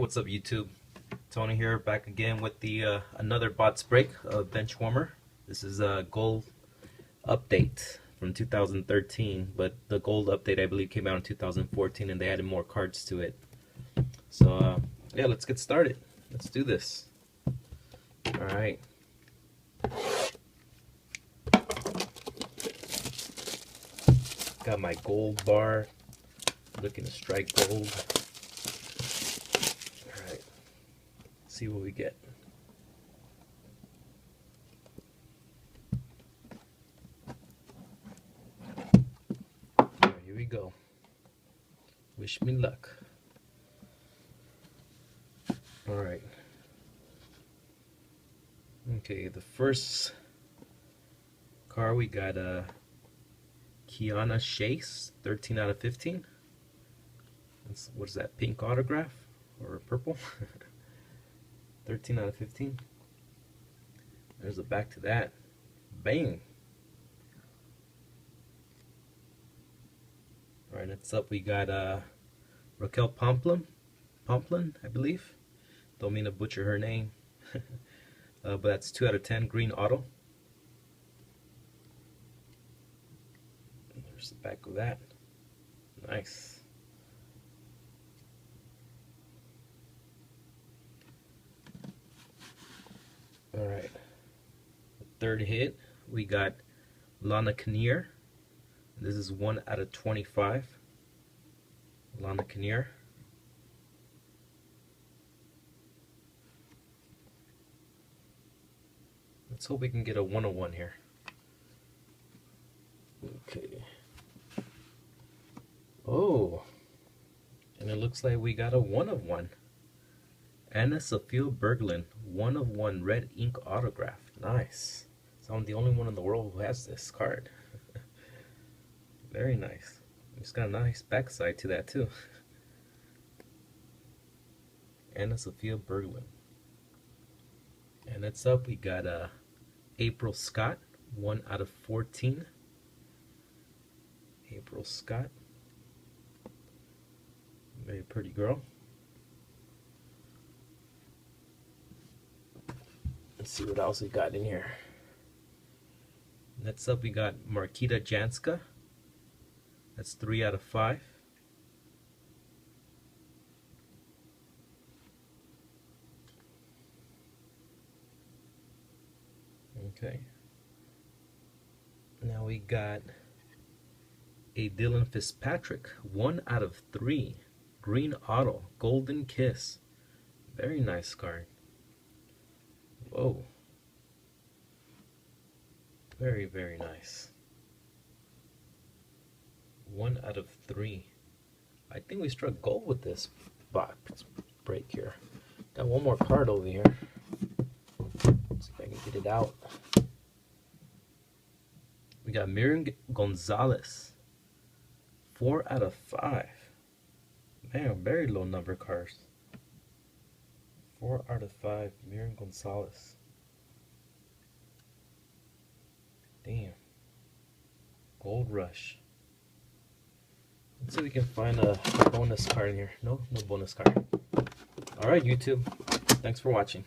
What's up, YouTube? Tony here, back again with the another bots break of Benchwarmer. This is a gold update from 2013, but the gold update I believe came out in 2014, and they added more cards to it. So yeah, let's get started. Let's do this. All right. Got my gold bar, looking to strike gold. See what we get. Right, here we go. Wish me luck. All right. Okay, the first car we got Kiana Chase, 13 out of 15. What is that? Pink autograph or purple? 13 out of 15. There's a back to that. Bang. Alright, next up we got Raquel Pomplin, I believe. Don't mean to butcher her name. But that's 2 out of 10. Green auto. There's the back of that. Nice. Alright, third hit, we got Lana Kinnear. This is 1 out of 25. Lana Kinnear. Let's hope we can get a 101 here. Okay. Oh, and it looks like we got a 1 of 1. Anna Sophia Berglund, 1 of 1 red ink autograph. Nice. So I'm the only one in the world who has this card. Very nice. It's got a nice backside to that too. Anna Sophia Berglund. And next up we got April Scott, 1 out of 14. April Scott. Very pretty girl. Let's see what else we got in here. Next up we got Markita Janska. That's 3 out of 5. Okay. Now we got a Dylan Fitzpatrick, 1 out of 3. Green auto, golden kiss. Very nice card. Whoa. Very, very nice. 1 out of 3. I think we struck gold with this box break here. Got one more card over here. Let's see if I can get it out. We got Miriam Gonzalez. 4 out of 5. Man, very low number cards. 4 out of 5, Miriam Gonzalez. Damn. Gold Rush. Let's see if we can find a bonus card in here. No bonus card. Alright, YouTube. Thanks for watching.